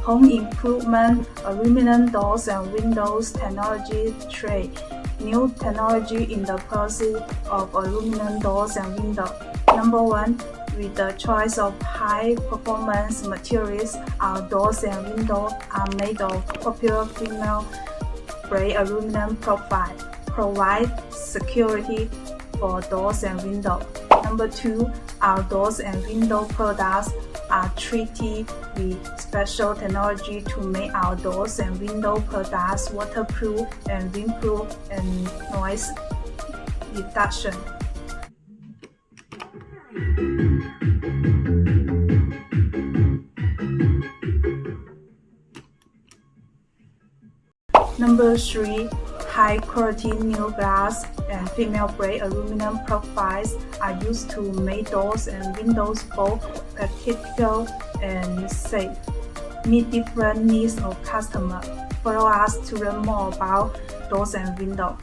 Home improvement, aluminum doors and windows technology trade. New technology in the process of aluminum doors and windows. Number 1. With the choice of high-performance materials, our doors and windows are made of popular female-grade aluminum profile, provide security for doors and windows. Number 2. Our doors and window products are treated with special technology to make our doors and window products waterproof and windproof and noise reduction. Number 3. High-quality new glass and female-grade aluminum profiles are used to make doors and windows both practical and safe, meet different needs of customers. Follow us to learn more about doors and windows.